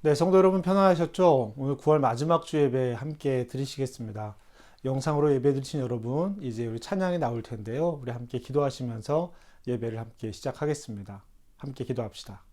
네, 성도 여러분 편안하셨죠? 오늘 9월 마지막 주 예배 함께 드리시겠습니다. 영상으로 예배 드리신 여러분, 이제 우리 찬양이 나올 텐데요. 우리 함께 기도하시면서 예배를 함께 시작하겠습니다. 함께 기도합시다.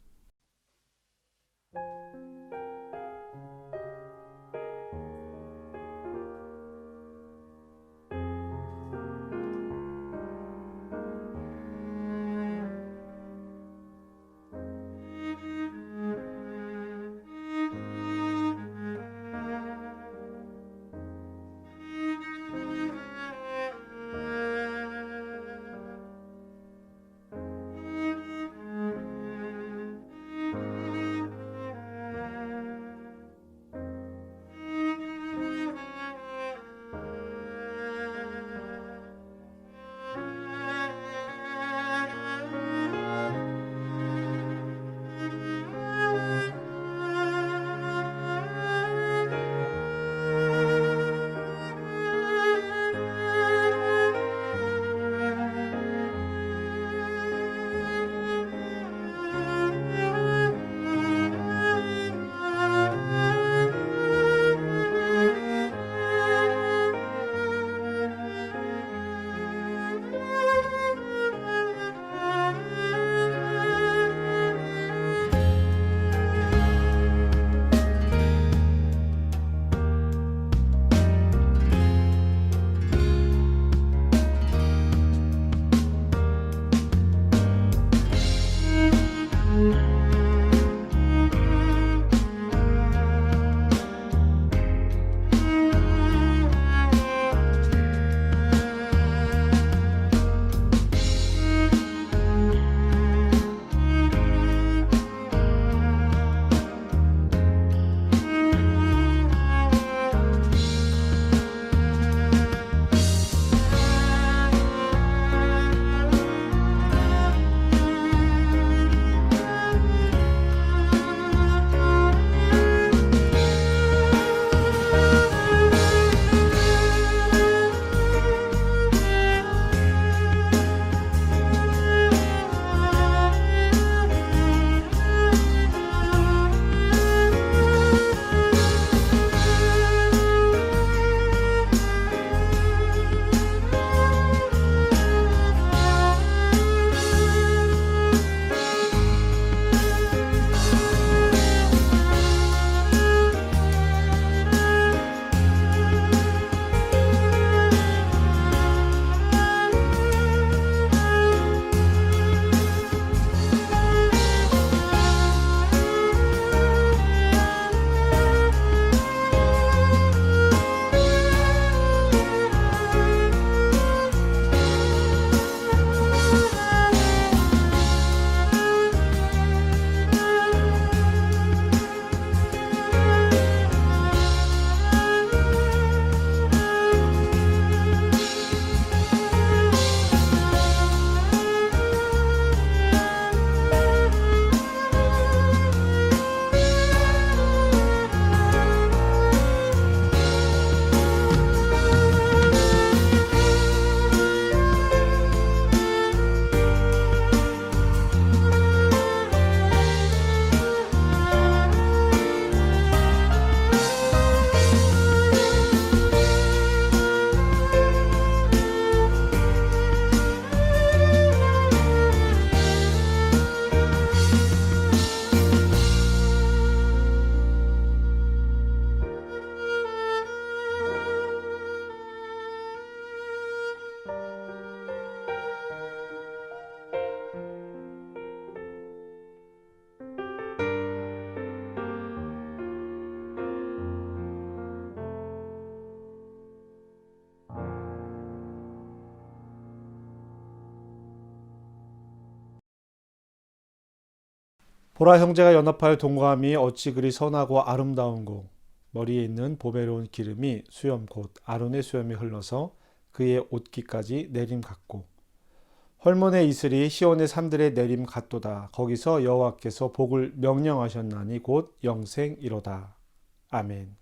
보라 형제가 연합하여 동거함이 어찌 그리 선하고 아름다운고 머리에 있는 보배로운 기름이 수염 곧 아론의 수염이 흘러서 그의 옷깃까지 내림 같고 헐몬의 이슬이 시온의 산들에 내림 같도다. 거기서 여호와께서 복을 명령하셨나니 곧 영생이로다. 아멘.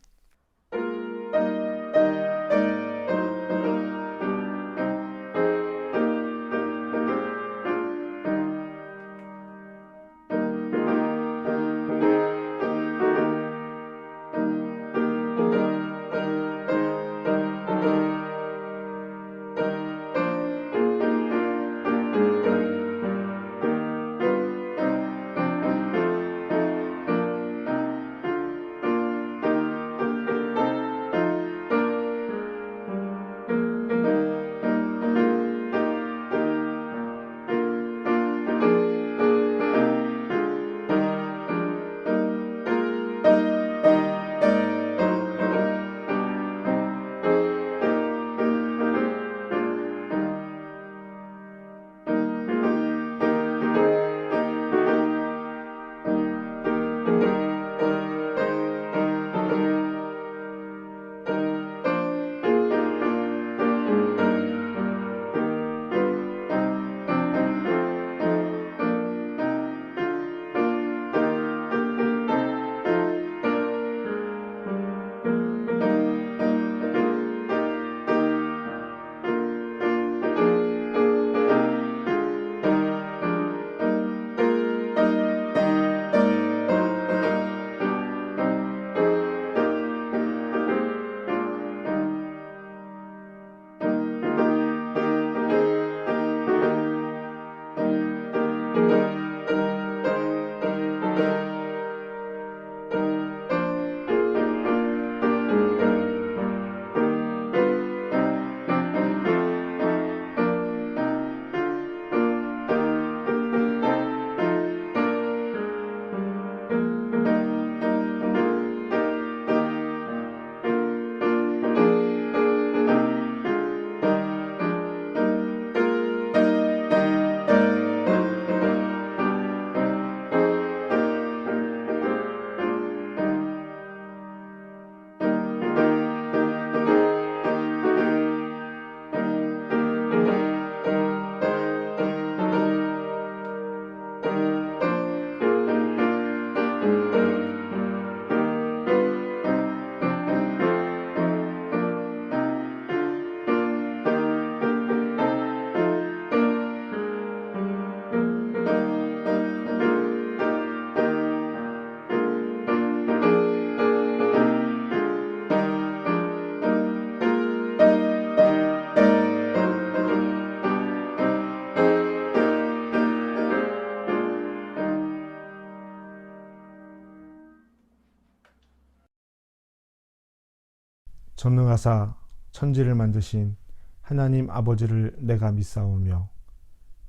전능하사 천지를 만드신 하나님 아버지를 내가 믿사오며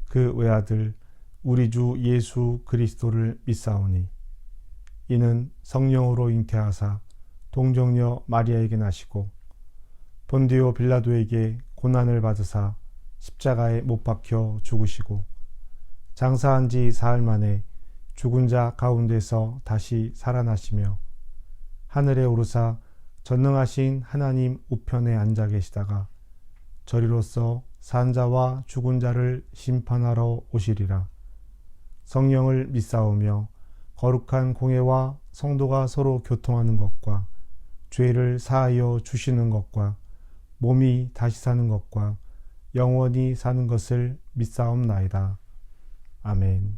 그 외아들 우리 주 예수 그리스도를 믿사오니 이는 성령으로 잉태하사 동정녀 마리아에게 나시고 본디오 빌라도에게 고난을 받으사 십자가에 못 박혀 죽으시고 장사한 지 사흘 만에 죽은 자 가운데서 다시 살아나시며 하늘에 오르사 전능하신 하나님 우편에 앉아 계시다가 저리로서 산 자와 죽은 자를 심판하러 오시리라. 성령을 믿사오며 거룩한 공회와 성도가 서로 교통하는 것과 죄를 사하여 주시는 것과 몸이 다시 사는 것과 영원히 사는 것을 믿사옵나이다. 아멘.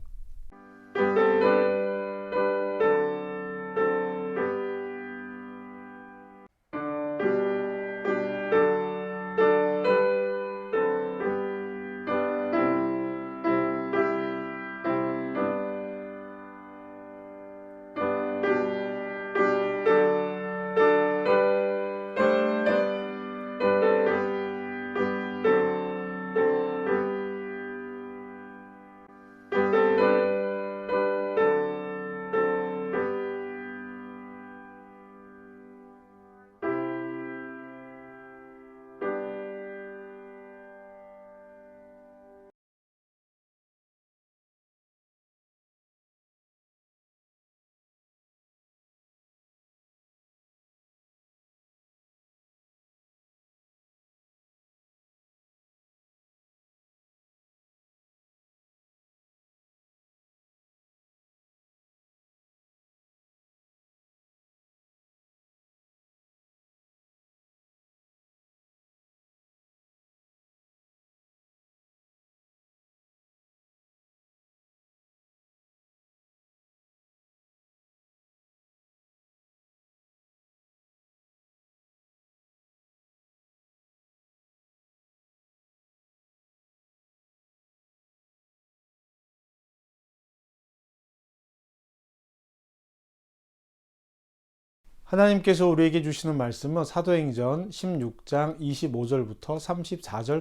하나님께서 우리에게 주시는 말씀은 사도행전 16장 25절부터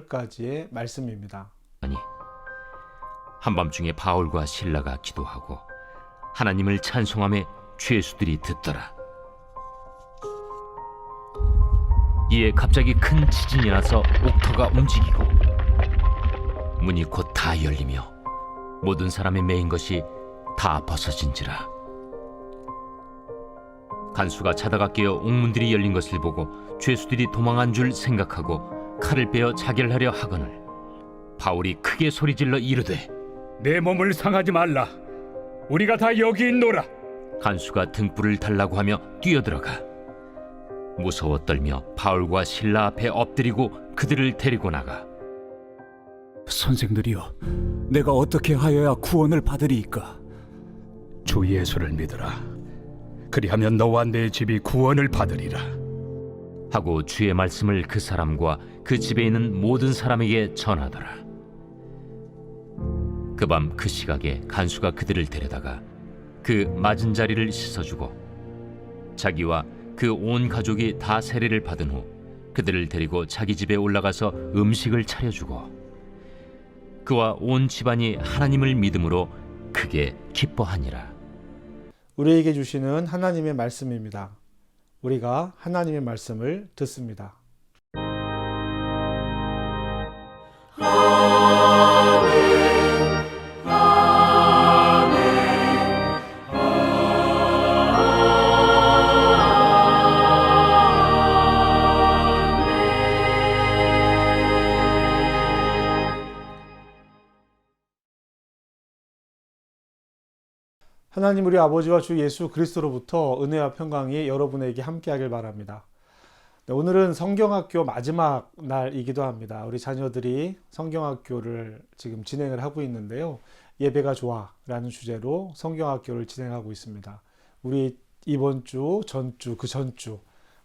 34절까지의 말씀입니다. 아니, 한밤중에 바울과 실라가 기도하고 하나님을 찬송하며 죄수들이 듣더라. 이에 갑자기 큰 지진이 나서 옥터가 움직이고 문이 곧 다 열리며 모든 사람이 매인 것이 다 벗어진지라. 간수가 자다가 깨어 옥문들이 열린 것을 보고 죄수들이 도망한 줄 생각하고 칼을 빼어 자결하려 하거늘 바울이 크게 소리질러 이르되 내 몸을 상하지 말라. 우리가 다 여기 있노라. 간수가 등불을 달라고 하며 뛰어들어가 무서워 떨며 바울과 실라 앞에 엎드리고 그들을 데리고 나가 선생들이여, 내가 어떻게 하여야 구원을 받으리이까? 주 예수를 믿으라. 그리하면 너와 내 집이 구원을 받으리라. 하고 주의 말씀을 그 사람과 그 집에 있는 모든 사람에게 전하더라. 그 밤 그 시각에 간수가 그들을 데려다가 그 맞은 자리를 씻어주고 자기와 그 온 가족이 다 세례를 받은 후 그들을 데리고 자기 집에 올라가서 음식을 차려주고 그와 온 집안이 하나님을 믿음으로 크게 기뻐하니라. 우리에게 주시는 하나님의 말씀입니다. 우리가 하나님의 말씀을 듣습니다. 하나님 우리 아버지와 주 예수 그리스도로부터 은혜와 평강이 여러분에게 함께하길 바랍니다. 네, 오늘은 성경학교 마지막 날이기도 합니다. 우리 자녀들이 성경학교를 지금 진행을 하고 있는데요. 예배가 좋아 라는 주제로 성경학교를 진행하고 있습니다. 우리 이번 주, 전주, 그 전주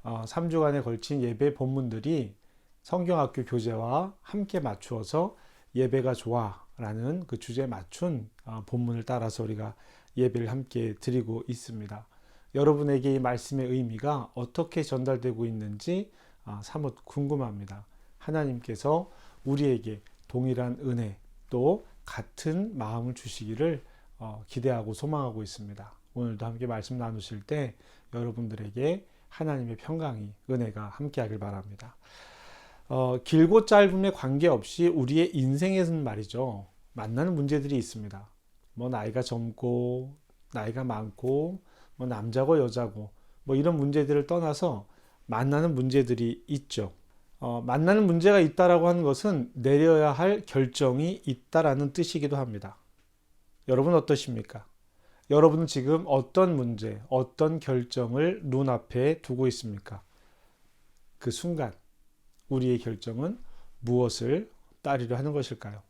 3주간에 걸친 예배 본문들이 성경학교 교재와 함께 맞추어서 예배가 좋아 라는 그 주제에 맞춘 본문을 따라서 우리가 예배를 함께 드리고 있습니다. 여러분에게 이 말씀의 의미가 어떻게 전달되고 있는지 사뭇 궁금합니다. 하나님께서 우리에게 동일한 은혜 또 같은 마음을 주시기를 기대하고 소망하고 있습니다. 오늘도 함께 말씀 나누실 때 여러분들에게 하나님의 평강이 은혜가 함께하길 바랍니다. 길고 짧음에 관계없이 우리의 인생에서는 말이죠. 만나는 문제들이 있습니다. 뭐 나이가 젊고 나이가 많고 뭐 남자고 여자고 뭐 이런 문제들을 떠나서 만나는 문제들이 있죠. 만나는 문제가 있다라고 하는 것은 내려야 할 결정이 있다라는 뜻이기도 합니다. 여러분 어떠십니까? 여러분은 지금 어떤 문제, 어떤 결정을 눈앞에 두고 있습니까? 그 순간 우리의 결정은 무엇을 따르려 하는 것일까요?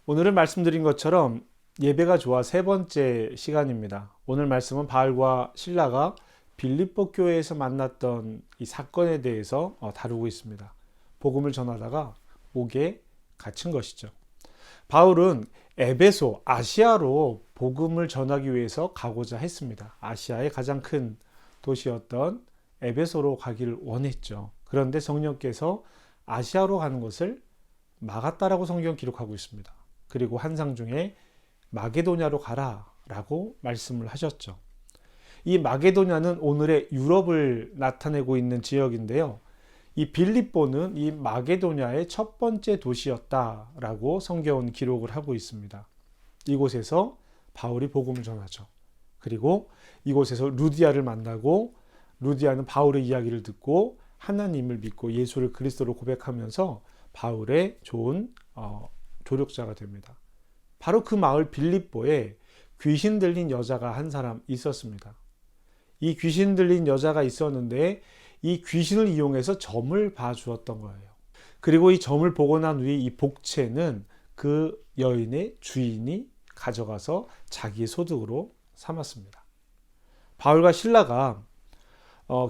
오늘은 말씀드린 것처럼 예배가 좋아 세 번째 시간입니다. 오늘 말씀은 바울과 실라가 빌립보 교회에서 만났던 이 사건에 대해서 다루고 있습니다. 복음을 전하다가 옥에 갇힌 것이죠. 바울은 에베소, 아시아로 복음을 전하기 위해서 가고자 했습니다. 아시아의 가장 큰 도시였던 에베소로 가기를 원했죠. 그런데 성령께서 아시아로 가는 것을 막았다라고 성경 기록하고 있습니다. 그리고 한상 중에 마게도냐로 가라라고 말씀을 하셨죠. 이 마게도냐는 오늘의 유럽을 나타내고 있는 지역인데요. 이 빌립보는 이 마게도냐의 첫 번째 도시였다라고 성경은 기록을 하고 있습니다. 이곳에서 바울이 복음을 전하죠. 그리고 이곳에서 루디아를 만나고 루디아는 바울의 이야기를 듣고 하나님을 믿고 예수를 그리스도로 고백하면서 바울의 좋은 조력자가 됩니다. 바로 그 마을 빌립보에 귀신 들린 여자가 한 사람 있었습니다. 이 귀신 들린 여자가 있었는데 이 귀신을 이용해서 점을 봐주었던 거예요. 그리고 이 점을 보고 난 후에 이 복채는 그 여인의 주인이 가져가서 자기의 소득으로 삼았습니다. 바울과 실라가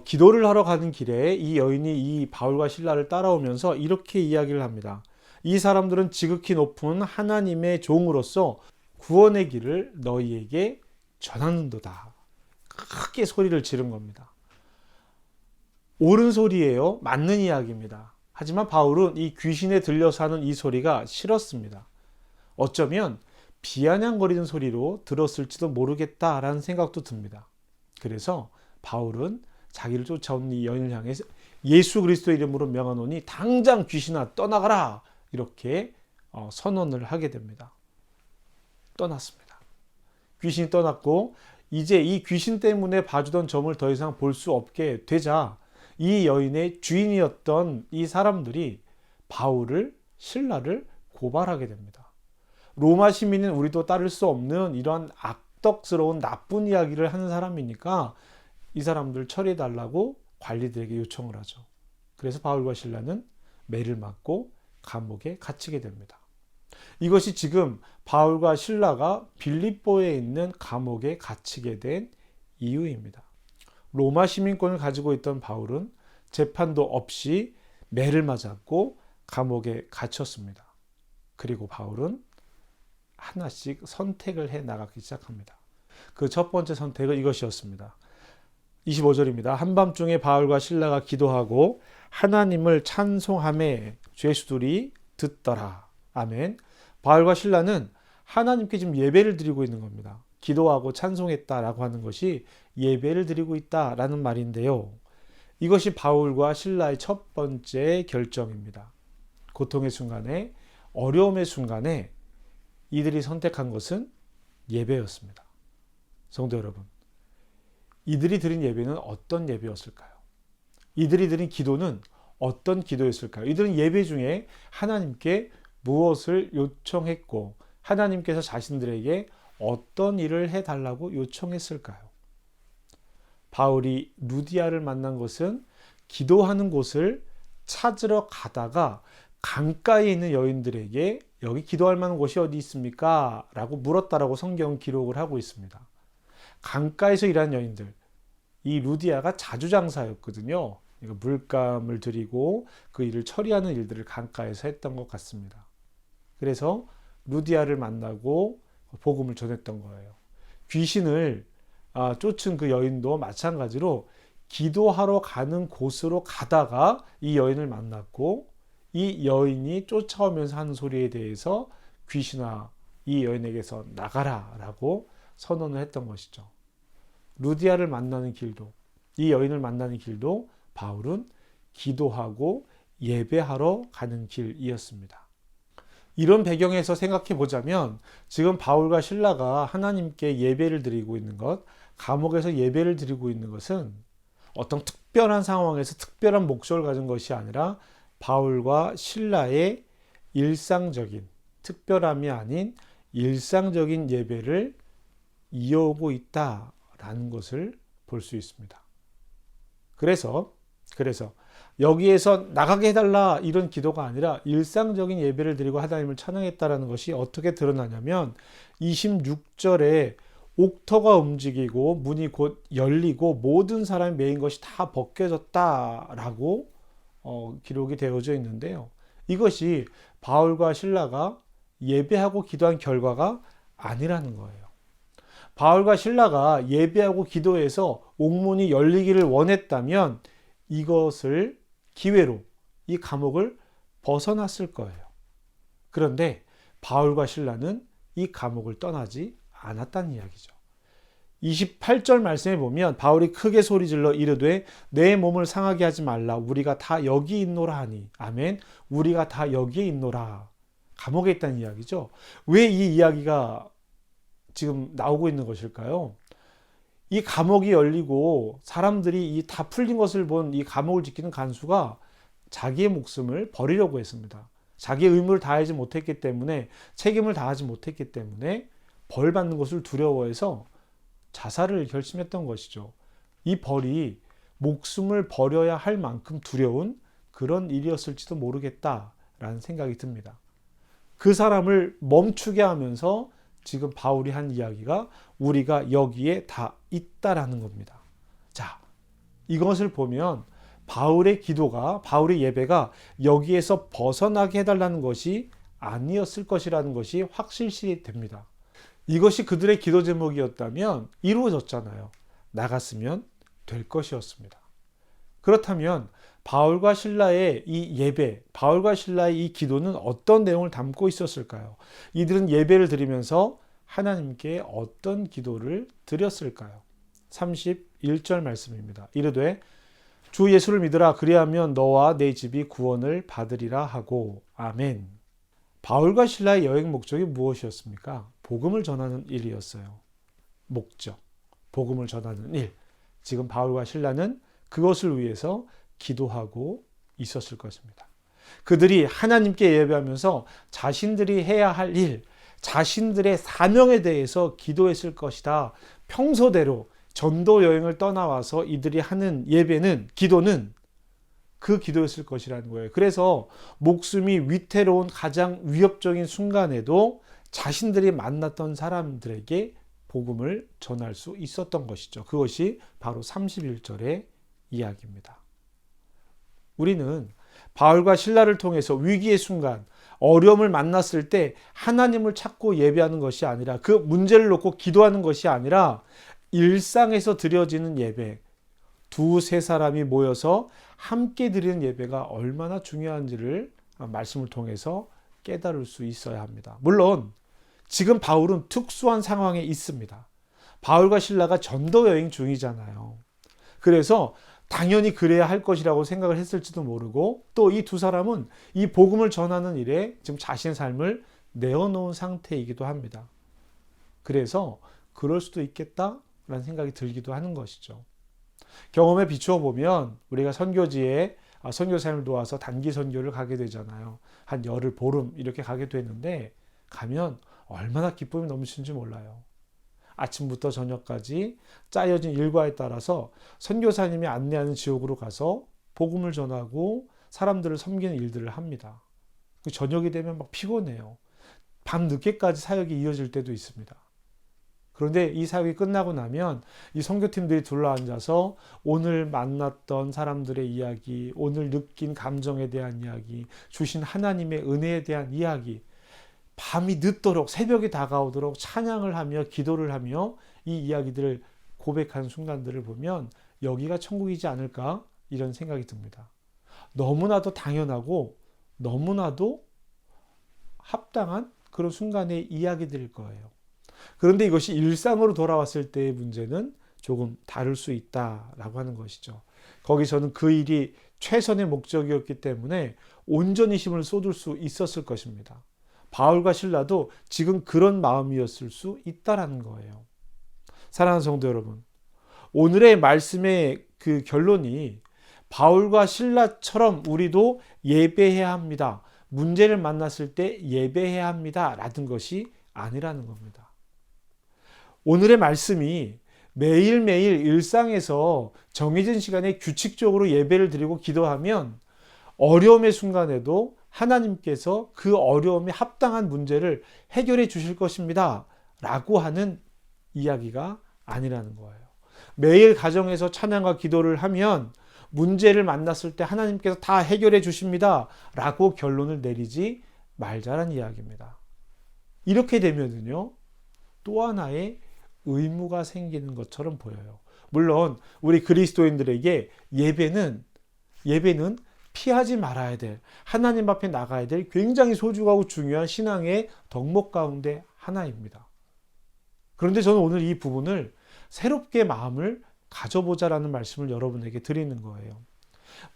기도를 하러 가는 길에 이 여인이 이 바울과 실라를 따라오면서 이렇게 이야기를 합니다. 이 사람들은 지극히 높은 하나님의 종으로서 구원의 길을 너희에게 전하는도다. 크게 소리를 지른 겁니다. 옳은 소리예요. 맞는 이야기입니다. 하지만 바울은 이 귀신에 들려서 하는 이 소리가 싫었습니다. 어쩌면 비아냥거리는 소리로 들었을지도 모르겠다라는 생각도 듭니다. 그래서 바울은 자기를 쫓아오는 이 여인을 향해 예수 그리스도 이름으로 명하노니 당장 귀신아 떠나가라 이렇게 선언을 하게 됩니다. 떠났습니다. 귀신이 떠났고 이제 이 귀신 때문에 봐주던 점을 더 이상 볼 수 없게 되자 이 여인의 주인이었던 이 사람들이 바울을 신라를 고발하게 됩니다. 로마 시민인 우리도 따를 수 없는 이런 악덕스러운 나쁜 이야기를 하는 사람이니까 이 사람들 처리해달라고 관리들에게 요청을 하죠. 그래서 바울과 실라는 매를 맞고 감옥에 갇히게 됩니다. 이것이 지금 바울과 실라가 빌립보에 있는 감옥에 갇히게 된 이유입니다. 로마 시민권을 가지고 있던 바울은 재판도 없이 매를 맞았고 감옥에 갇혔습니다. 그리고 바울은 하나씩 선택을 해 나가기 시작합니다. 그 첫 번째 선택은 이것이었습니다. 25절입니다. 한밤중에 바울과 실라가 기도하고 하나님을 찬송하매 죄수들이 듣더라. 아멘. 바울과 실라는 하나님께 지금 예배를 드리고 있는 겁니다. 기도하고 찬송했다라고 하는 것이 예배를 드리고 있다라는 말인데요. 이것이 바울과 실라의 첫 번째 결정입니다. 고통의 순간에, 어려움의 순간에 이들이 선택한 것은 예배였습니다. 성도 여러분, 이들이 드린 예배는 어떤 예배였을까요? 이들이 드린 기도는 어떤 기도였을까요? 이들은 예배 중에 하나님께 무엇을 요청했고 하나님께서 자신들에게 어떤 일을 해달라고 요청했을까요? 바울이 루디아를 만난 것은 기도하는 곳을 찾으러 가다가 강가에 있는 여인들에게 여기 기도할 만한 곳이 어디 있습니까? 라고 물었다라고 성경은 기록을 하고 있습니다. 강가에서 일하는 여인들, 이 루디아가 자주장사였거든요. 물감을 들이고 그 일을 처리하는 일들을 강가에서 했던 것 같습니다. 그래서 루디아를 만나고 복음을 전했던 거예요. 귀신을 쫓은 그 여인도 마찬가지로 기도하러 가는 곳으로 가다가 이 여인을 만났고 이 여인이 쫓아오면서 하는 소리에 대해서 귀신아 이 여인에게서 나가라 라고 선언을 했던 것이죠. 루디아를 만나는 길도 이 여인을 만나는 길도 바울은 기도하고 예배하러 가는 길이었습니다. 이런 배경에서 생각해 보자면 지금 바울과 실라가 하나님께 예배를 드리고 있는 것, 감옥에서 예배를 드리고 있는 것은 어떤 특별한 상황에서 특별한 목적을 가진 것이 아니라 바울과 실라의 일상적인, 특별함이 아닌 일상적인 예배를 이어오고 있다라는 것을 볼 수 있습니다. 그래서 여기에서 나가게 해달라 이런 기도가 아니라 일상적인 예배를 드리고 하나님을 찬양했다라는 것이 어떻게 드러나냐면 26절에 옥터가 움직이고 문이 곧 열리고 모든 사람이 메인 것이 다 벗겨졌다라고 기록이 되어져 있는데요. 이것이 바울과 실라가 예배하고 기도한 결과가 아니라는 거예요. 바울과 실라가 예배하고 기도해서 옥문이 열리기를 원했다면 이것을 기회로 이 감옥을 벗어났을 거예요. 그런데 바울과 실라는 이 감옥을 떠나지 않았다는 이야기죠. 28절 말씀에 보면 바울이 크게 소리질러 이르되 내 몸을 상하게 하지 말라 우리가 다 여기 있노라 하니 아멘. 우리가 다 여기에 있노라. 감옥에 있다는 이야기죠. 왜 이 이야기가 지금 나오고 있는 것일까요? 이 감옥이 열리고 사람들이 이 다 풀린 것을 본 이 감옥을 지키는 간수가 자기의 목숨을 버리려고 했습니다. 자기의 의무를 다하지 못했기 때문에 책임을 다하지 못했기 때문에 벌 받는 것을 두려워해서 자살을 결심했던 것이죠. 이 벌이 목숨을 버려야 할 만큼 두려운 그런 일이었을지도 모르겠다라는 생각이 듭니다. 그 사람을 멈추게 하면서 지금 바울이 한 이야기가 우리가 여기에 다 있다라는 겁니다. 자, 이것을 보면 바울의 기도가, 바울의 예배가 여기에서 벗어나게 해달라는 것이 아니었을 것이라는 것이 확실시 됩니다. 이것이 그들의 기도 제목이었다면 이루어졌잖아요. 나갔으면 될 것이었습니다. 그렇다면 바울과 실라의 이 예배, 바울과 실라의 이 기도는 어떤 내용을 담고 있었을까요? 이들은 예배를 드리면서 하나님께 어떤 기도를 드렸을까요? 31절 말씀입니다. 이르되 주 예수를 믿으라 그리하면 너와 내 집이 구원을 받으리라 하고 아멘. 바울과 실라의 여행 목적이 무엇이었습니까? 복음을 전하는 일이었어요. 목적, 복음을 전하는 일. 지금 바울과 실라는 그것을 위해서 기도하고 있었을 것입니다. 그들이 하나님께 예배하면서 자신들이 해야 할 일, 자신들의 사명에 대해서 기도했을 것이다. 평소대로 전도 여행을 떠나와서 이들이 하는 예배는, 기도는 그 기도였을 것이라는 거예요. 그래서 목숨이 위태로운 가장 위협적인 순간에도 자신들이 만났던 사람들에게 복음을 전할 수 있었던 것이죠. 그것이 바로 31절의 이야기입니다. 우리는 바울과 실라를 통해서 위기의 순간, 어려움을 만났을 때 하나님을 찾고 예배하는 것이 아니라 그 문제를 놓고 기도하는 것이 아니라 일상에서 드려지는 예배, 두세 사람이 모여서 함께 드리는 예배가 얼마나 중요한지를 말씀을 통해서 깨달을 수 있어야 합니다. 물론 지금 바울은 특수한 상황에 있습니다. 바울과 실라가 전도 여행 중이잖아요. 그래서 당연히 그래야 할 것이라고 생각을 했을지도 모르고 또 이 두 사람은 이 복음을 전하는 일에 지금 자신의 삶을 내어놓은 상태이기도 합니다. 그래서 그럴 수도 있겠다라는 생각이 들기도 하는 것이죠. 경험에 비추어 보면 우리가 선교지에 선교사님을 도와서 단기 선교를 가게 되잖아요. 한 열흘, 보름 이렇게 가게 되는데 가면 얼마나 기쁨이 넘치는지 몰라요. 아침부터 저녁까지 짜여진 일과에 따라서 선교사님이 안내하는 지역으로 가서 복음을 전하고 사람들을 섬기는 일들을 합니다. 저녁이 되면 막 피곤해요. 밤 늦게까지 사역이 이어질 때도 있습니다. 그런데 이 사역이 끝나고 나면 이 선교팀들이 둘러앉아서 오늘 만났던 사람들의 이야기, 오늘 느낀 감정에 대한 이야기, 주신 하나님의 은혜에 대한 이야기, 밤이 늦도록 새벽이 다가오도록 찬양을 하며 기도를 하며 이 이야기들을 고백하는 순간들을 보면 여기가 천국이지 않을까 이런 생각이 듭니다. 너무나도 당연하고 너무나도 합당한 그런 순간의 이야기들일 거예요. 그런데 이것이 일상으로 돌아왔을 때의 문제는 조금 다를 수 있다라고 하는 것이죠. 거기서는 그 일이 최선의 목적이었기 때문에 온전히 힘을 쏟을 수 있었을 것입니다. 바울과 실라도 지금 그런 마음이었을 수 있다라는 거예요. 사랑하는 성도 여러분, 오늘의 말씀의 그 결론이 바울과 실라처럼 우리도 예배해야 합니다. 문제를 만났을 때 예배해야 합니다. 라는 것이 아니라는 겁니다. 오늘의 말씀이 매일매일 일상에서 정해진 시간에 규칙적으로 예배를 드리고 기도하면 어려움의 순간에도 하나님께서 그 어려움에 합당한 문제를 해결해 주실 것입니다. 라고 하는 이야기가 아니라는 거예요. 매일 가정에서 찬양과 기도를 하면 문제를 만났을 때 하나님께서 다 해결해 주십니다. 라고 결론을 내리지 말자란 이야기입니다. 이렇게 되면은요, 또 하나의 의무가 생기는 것처럼 보여요. 물론 우리 그리스도인들에게 예배는 피하지 말아야 될, 하나님 앞에 나가야 될 굉장히 소중하고 중요한 신앙의 덕목 가운데 하나입니다. 그런데 저는 오늘 이 부분을 새롭게 마음을 가져보자라는 말씀을 여러분에게 드리는 거예요.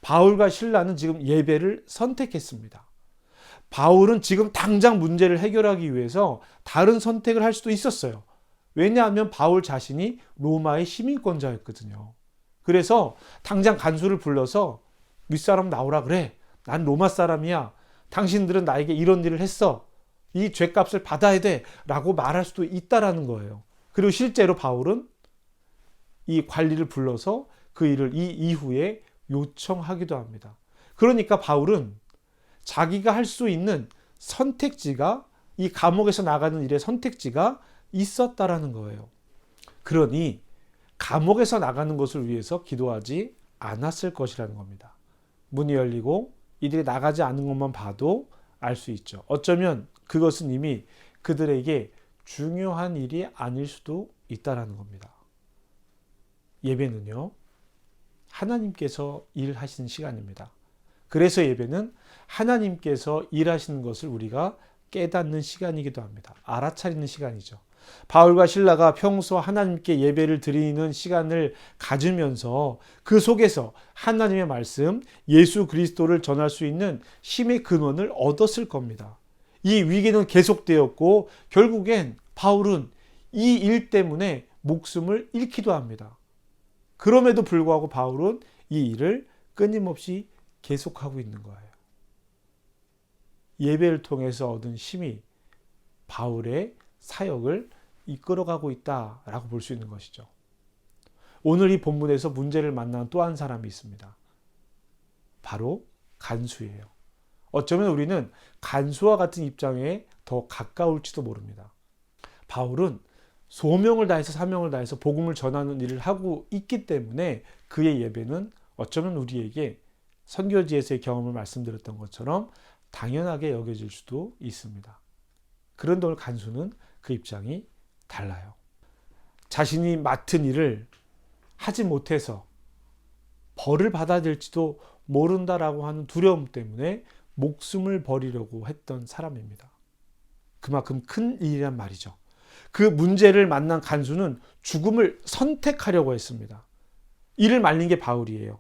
바울과 실라는 지금 예배를 선택했습니다. 바울은 지금 당장 문제를 해결하기 위해서 다른 선택을 할 수도 있었어요. 왜냐하면 바울 자신이 로마의 시민권자였거든요. 그래서 당장 간수를 불러서 윗사람 나오라 그래. 난 로마 사람이야. 당신들은 나에게 이런 일을 했어. 이 죄값을 받아야 돼. 라고 말할 수도 있다라는 거예요. 그리고 실제로 바울은 이 관리를 불러서 그 일을 이 이후에 요청하기도 합니다. 그러니까 바울은 자기가 할 수 있는 선택지가, 이 감옥에서 나가는 일의 선택지가 있었다라는 거예요. 그러니 감옥에서 나가는 것을 위해서 기도하지 않았을 것이라는 겁니다. 문이 열리고 이들이 나가지 않는 것만 봐도 알 수 있죠. 어쩌면 그것은 이미 그들에게 중요한 일이 아닐 수도 있다라는 겁니다. 예배는요, 하나님께서 일하시는 시간입니다. 그래서 예배는 하나님께서 일하시는 것을 우리가 깨닫는 시간이기도 합니다. 알아차리는 시간이죠. 바울과 실라가 평소 하나님께 예배를 드리는 시간을 가지면서 그 속에서 하나님의 말씀, 예수 그리스도를 전할 수 있는 힘의 근원을 얻었을 겁니다. 이 위기는 계속되었고 결국엔 바울은 이 일 때문에 목숨을 잃기도 합니다. 그럼에도 불구하고 바울은 이 일을 끊임없이 계속하고 있는 거예요. 예배를 통해서 얻은 힘이 바울의 사역을 이끌어가고 있다라고 볼 수 있는 것이죠. 오늘 이 본문에서 문제를 만난 또 한 사람이 있습니다. 바로 간수예요. 어쩌면 우리는 간수와 같은 입장에 더 가까울지도 모릅니다. 바울은 소명을 다해서 사명을 다해서 복음을 전하는 일을 하고 있기 때문에 그의 예배는 어쩌면 우리에게 선교지에서의 경험을 말씀드렸던 것처럼 당연하게 여겨질 수도 있습니다. 그런데 오늘 간수는 그 입장이 달라요. 자신이 맡은 일을 하지 못해서 벌을 받아야 될지도 모른다라고 하는 두려움 때문에 목숨을 버리려고 했던 사람입니다. 그만큼 큰 일이란 말이죠. 그 문제를 만난 간수는 죽음을 선택하려고 했습니다. 이를 말린 게 바울이에요.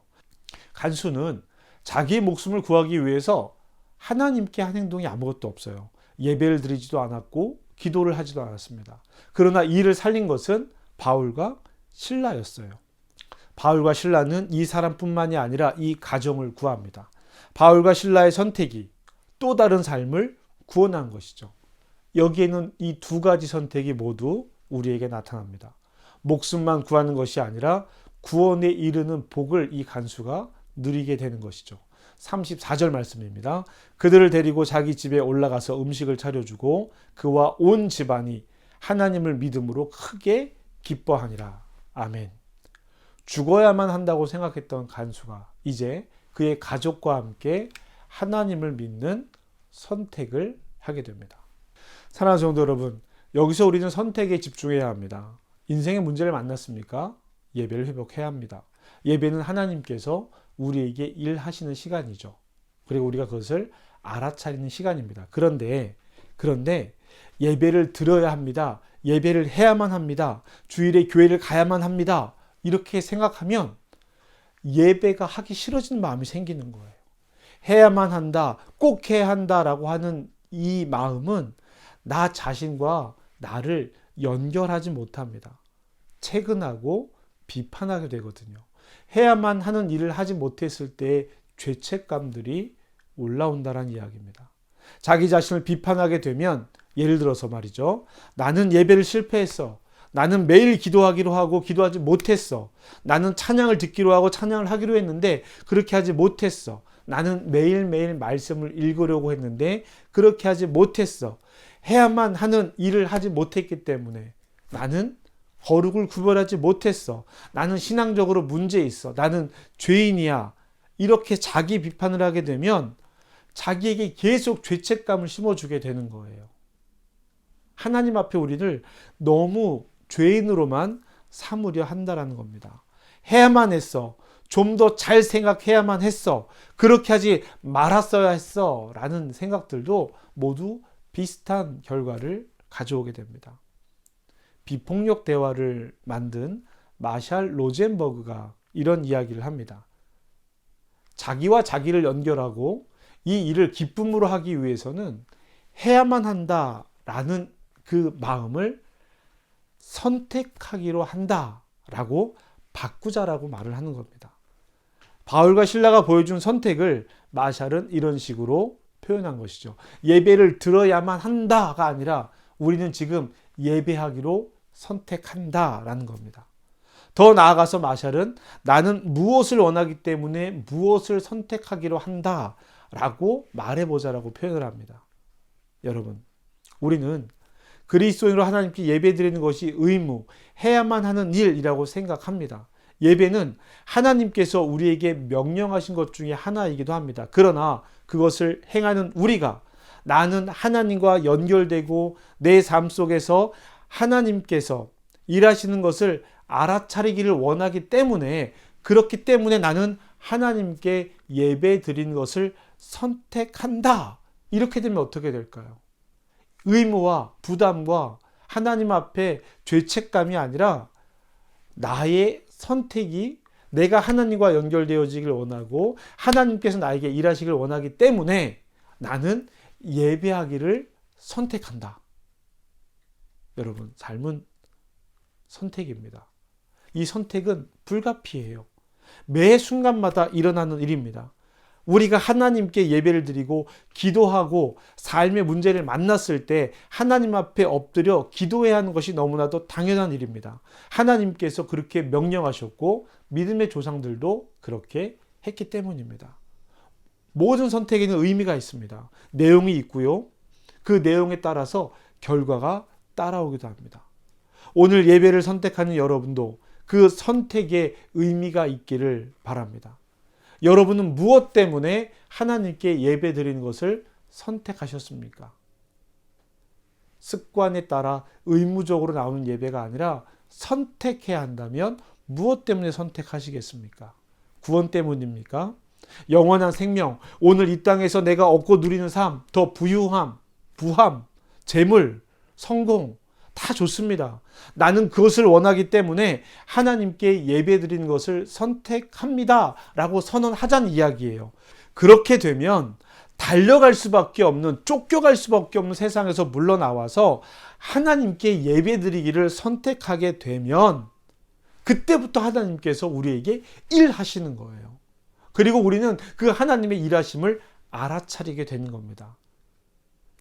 간수는 자기의 목숨을 구하기 위해서 하나님께 한 행동이 아무것도 없어요. 예배를 드리지도 않았고 기도를 하지도 않았습니다. 그러나 이를 살린 것은 바울과 실라였어요. 바울과 실라는 이 사람뿐만이 아니라 이 가정을 구합니다. 바울과 실라의 선택이 또 다른 삶을 구원한 것이죠. 여기에는 이 두 가지 선택이 모두 우리에게 나타납니다. 목숨만 구하는 것이 아니라 구원에 이르는 복을 이 간수가 누리게 되는 것이죠. 34절 말씀입니다. 그들을 데리고 자기 집에 올라가서 음식을 차려주고 그와 온 집안이 하나님을 믿음으로 크게 기뻐하니라. 아멘. 죽어야만 한다고 생각했던 간수가 이제 그의 가족과 함께 하나님을 믿는 선택을 하게 됩니다. 사랑하는 성도 여러분, 여기서 우리는 선택에 집중해야 합니다. 인생의 문제를 만났습니까? 예배를 회복해야 합니다. 예배는 하나님께서 우리에게 일하시는 시간이죠. 그리고 우리가 그것을 알아차리는 시간입니다. 그런데 예배를 드려야 합니다. 예배를 해야만 합니다. 주일에 교회를 가야만 합니다. 이렇게 생각하면 예배가 하기 싫어지는 마음이 생기는 거예요. 해야만 한다, 꼭 해야 한다라고 하는 이 마음은 나 자신과 나를 연결하지 못합니다. 채근하고 비판하게 되거든요. 해야만 하는 일을 하지 못했을 때 죄책감들이 올라온다는 이야기입니다. 자기 자신을 비판하게 되면 예를 들어서 말이죠. 나는 예배를 실패했어. 나는 매일 기도하기로 하고 기도하지 못했어. 나는 찬양을 듣기로 하고 찬양을 하기로 했는데 그렇게 하지 못했어. 나는 매일매일 말씀을 읽으려고 했는데 그렇게 하지 못했어. 해야만 하는 일을 하지 못했기 때문에 나는 거룩을 구별하지 못했어. 나는 신앙적으로 문제 있어. 나는 죄인이야. 이렇게 자기 비판을 하게 되면 자기에게 계속 죄책감을 심어주게 되는 거예요. 하나님 앞에 우리를 너무 죄인으로만 삼으려 한다라는 겁니다. 해야만 했어. 좀 더 잘 생각해야만 했어. 그렇게 하지 말았어야 했어. 라는 생각들도 모두 비슷한 결과를 가져오게 됩니다. 비폭력 대화를 만든 마샬 로젠버그가 이런 이야기를 합니다. 자기와 자기를 연결하고 이 일을 기쁨으로 하기 위해서는 해야만 한다라는 그 마음을 선택하기로 한다라고 바꾸자라고 말을 하는 겁니다. 바울과 실라가 보여준 선택을 마샬은 이런 식으로 표현한 것이죠. 예배를 들어야만 한다가 아니라 우리는 지금 예배하기로 선택한다라는 겁니다. 더 나아가서 마샬은 나는 무엇을 원하기 때문에 무엇을 선택하기로 한다라고 말해보자라고 표현을 합니다. 여러분, 우리는 그리스도인으로 하나님께 예배드리는 것이 의무, 해야만 하는 일이라고 생각합니다. 예배는 하나님께서 우리에게 명령하신 것 중에 하나이기도 합니다. 그러나 그것을 행하는 우리가 나는 하나님과 연결되고 내 삶 속에서 하나님께서 일하시는 것을 알아차리기를 원하기 때문에 그렇기 때문에 나는 하나님께 예배 드리는 것을 선택한다. 이렇게 되면 어떻게 될까요? 의무와 부담과 하나님 앞에 죄책감이 아니라 나의 선택이 내가 하나님과 연결되어지길 원하고 하나님께서 나에게 일하시길 원하기 때문에 나는 예배하기를 선택한다. 여러분, 삶은 선택입니다. 이 선택은 불가피해요. 매 순간마다 일어나는 일입니다. 우리가 하나님께 예배를 드리고 기도하고 삶의 문제를 만났을 때 하나님 앞에 엎드려 기도해야 하는 것이 너무나도 당연한 일입니다. 하나님께서 그렇게 명령하셨고 믿음의 조상들도 그렇게 했기 때문입니다. 모든 선택에는 의미가 있습니다. 내용이 있고요. 그 내용에 따라서 결과가 따라오기도 합니다. 오늘 예배를 선택하는 여러분도 그 선택에 의미가 있기를 바랍니다. 여러분은 무엇 때문에 하나님께 예배 드리는 것을 선택하셨습니까? 습관에 따라 의무적으로 나오는 예배가 아니라 선택해야 한다면 무엇 때문에 선택하시겠습니까? 구원 때문입니까? 영원한 생명, 오늘 이 땅에서 내가 얻고 누리는 삶, 더 부유함, 부함, 재물, 성공 다 좋습니다. 나는 그것을 원하기 때문에 하나님께 예배드리는 것을 선택합니다 라고 선언하자는 이야기예요. 그렇게 되면 달려갈 수밖에 없는, 쫓겨갈 수밖에 없는 세상에서 물러나와서 하나님께 예배드리기를 선택하게 되면 그때부터 하나님께서 우리에게 일하시는 거예요. 그리고 우리는 그 하나님의 일하심을 알아차리게 되는 겁니다.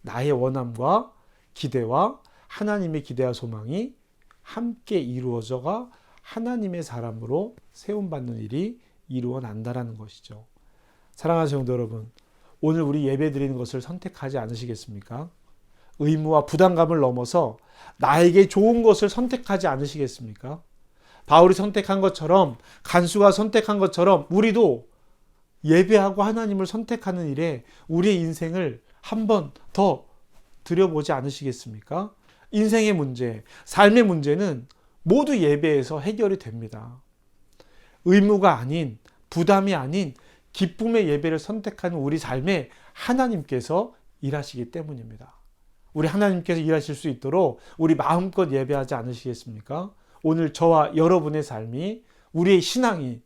나의 원함과 기대와 하나님의 기대와 소망이 함께 이루어져가 하나님의 사람으로 세움받는 일이 이루어난다라는 것이죠. 사랑하는 성도 여러분, 오늘 우리 예배 드리는 것을 선택하지 않으시겠습니까? 의무와 부담감을 넘어서 나에게 좋은 것을 선택하지 않으시겠습니까? 바울이 선택한 것처럼, 간수가 선택한 것처럼 우리도 예배하고 하나님을 선택하는 일에 우리의 인생을 한 번 더 들여보지 않으시겠습니까? 인생의 문제, 삶의 문제는 모두 예배에서 해결이 됩니다. 의무가 아닌, 부담이 아닌 기쁨의 예배를 선택하는 우리 삶에 하나님께서 일하시기 때문입니다. 우리 하나님께서 일하실 수 있도록 우리 마음껏 예배하지 않으시겠습니까? 오늘 저와 여러분의 삶이, 우리의 신앙이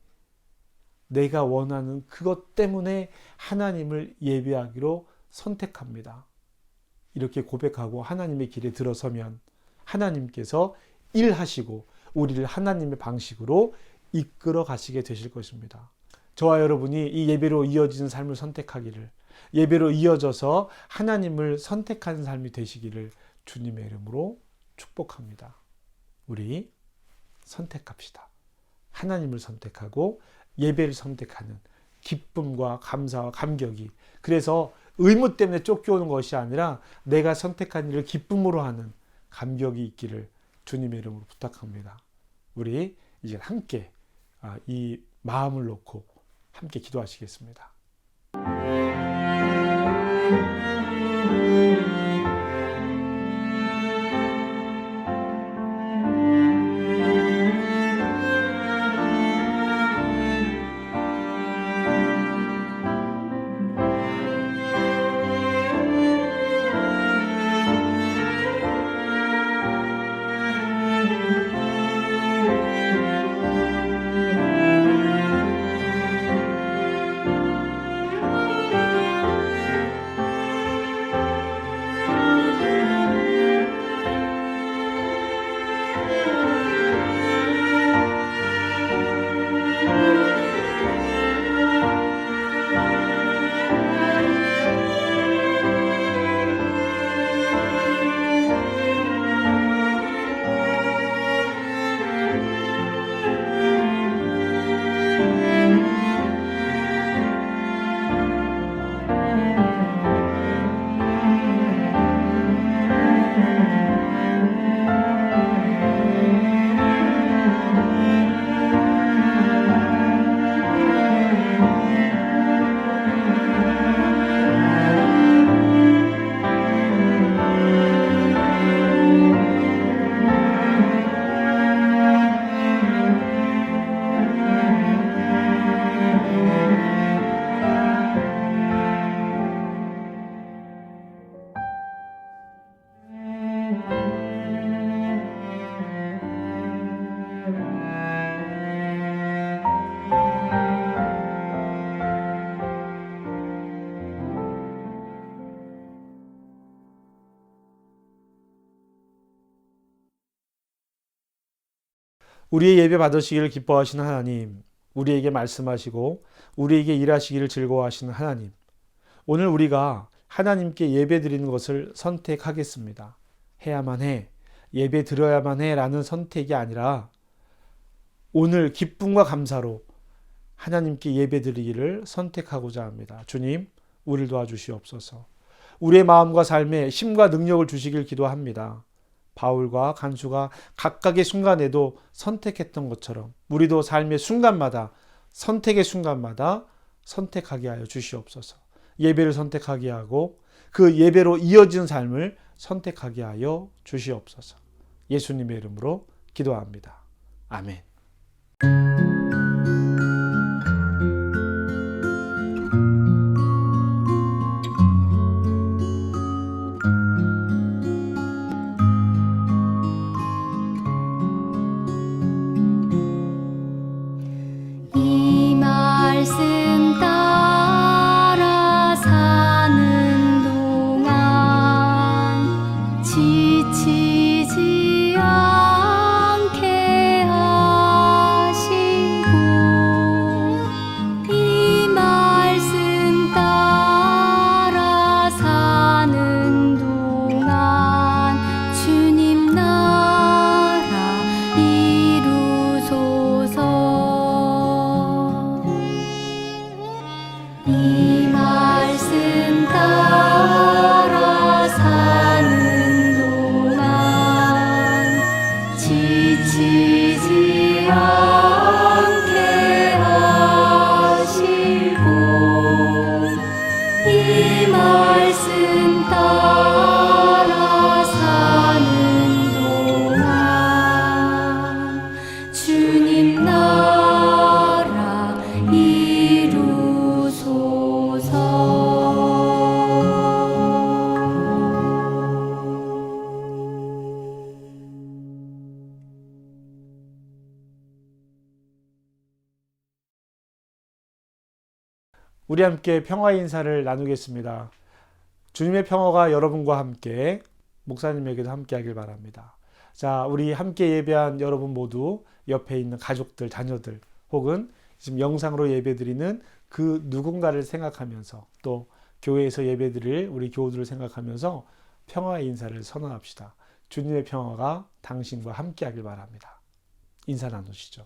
내가 원하는 그것 때문에 하나님을 예배하기로 선택합니다. 이렇게 고백하고 하나님의 길에 들어서면 하나님께서 일하시고 우리를 하나님의 방식으로 이끌어 가시게 되실 것입니다. 저와 여러분이 이 예배로 이어지는 삶을 선택하기를, 예배로 이어져서 하나님을 선택하는 삶이 되시기를 주님의 이름으로 축복합니다. 우리 선택합시다. 하나님을 선택하고 예배를 선택하는 기쁨과 감사와 감격이, 그래서 의무 때문에 쫓겨오는 것이 아니라 내가 선택한 일을 기쁨으로 하는 감격이 있기를 주님의 이름으로 부탁합니다. 우리 이제 함께 이 마음을 놓고 함께 기도하시겠습니다. 우리의 예배 받으시기를 기뻐하시는 하나님, 우리에게 말씀하시고 우리에게 일하시기를 즐거워하시는 하나님, 오늘 우리가 하나님께 예배 드리는 것을 선택하겠습니다. 해야만 해, 예배 드려야만 해 라는 선택이 아니라 오늘 기쁨과 감사로 하나님께 예배 드리기를 선택하고자 합니다. 주님, 우리를 도와주시옵소서. 우리의 마음과 삶에 힘과 능력을 주시길 기도합니다. 바울과 간수가 각각의 순간에도 선택했던 것처럼 우리도 삶의 순간마다, 선택의 순간마다 선택하게 하여 주시옵소서. 예배를 선택하게 하고 그 예배로 이어지는 삶을 선택하게 하여 주시옵소서. 예수님의 이름으로 기도합니다. 아멘. 지치지 않게 주님 나라 우리 함께 평화의 인사를 나누겠습니다. 주님의 평화가 여러분과 함께, 목사님에게도 함께 하길 바랍니다. 자, 우리 함께 예배한 여러분 모두 옆에 있는 가족들, 자녀들 혹은 지금 영상으로 예배드리는 그 누군가를 생각하면서 또 교회에서 예배드릴 우리 교우들을 생각하면서 평화의 인사를 선언합시다. 주님의 평화가 당신과 함께 하길 바랍니다. 인사 나누시죠.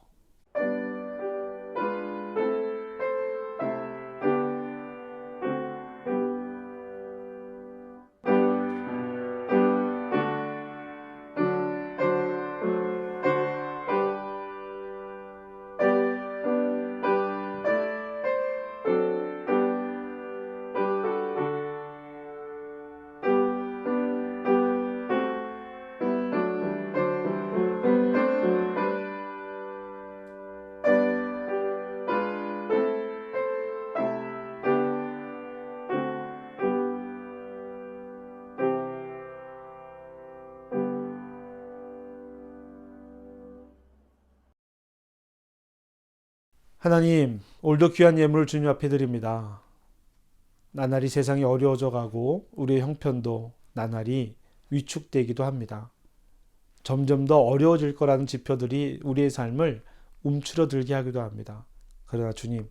하나님, 오늘도 귀한 예물을 주님 앞에 드립니다. 나날이 세상이 어려워져 가고 우리의 형편도 나날이 위축되기도 합니다. 점점 더 어려워질 거라는 지표들이 우리의 삶을 움츠러들게 하기도 합니다. 그러나 주님,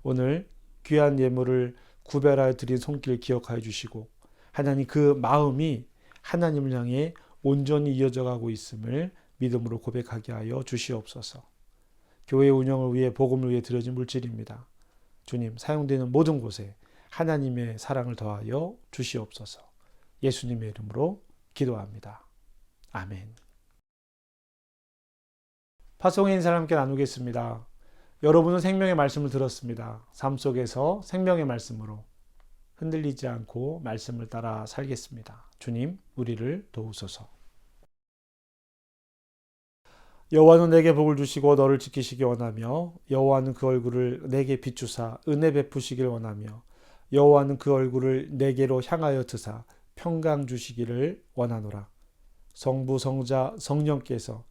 오늘 귀한 예물을 구별하여 드린 손길 기억하여 주시고 하나님 그 마음이 하나님을 향해 온전히 이어져 가고 있음을 믿음으로 고백하게 하여 주시옵소서. 교회 운영을 위해 복음을 위해 드려진 물질입니다. 주님, 사용되는 모든 곳에 하나님의 사랑을 더하여 주시옵소서. 예수님의 이름으로 기도합니다. 아멘. 파송의 인사를 함께 나누겠습니다. 여러분은 생명의 말씀을 들었습니다. 삶 속에서 생명의 말씀으로 흔들리지 않고 말씀을 따라 살겠습니다. 주님, 우리를 도우소서. 여호와는 내게 복을 주시고 너를 지키시기 원하며 여호와는 그 얼굴을 내게 비추사 은혜 베푸시길 원하며 여호와는 그 얼굴을 내게로 향하여 드사 평강 주시기를 원하노라. 성부 성자 성령께서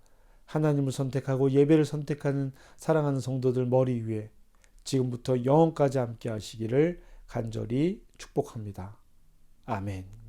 하나님을 선택하고 예배를 선택하는 사랑하는 성도들 머리 위에 지금부터 영원까지 함께 하시기를 간절히 축복합니다. 아멘.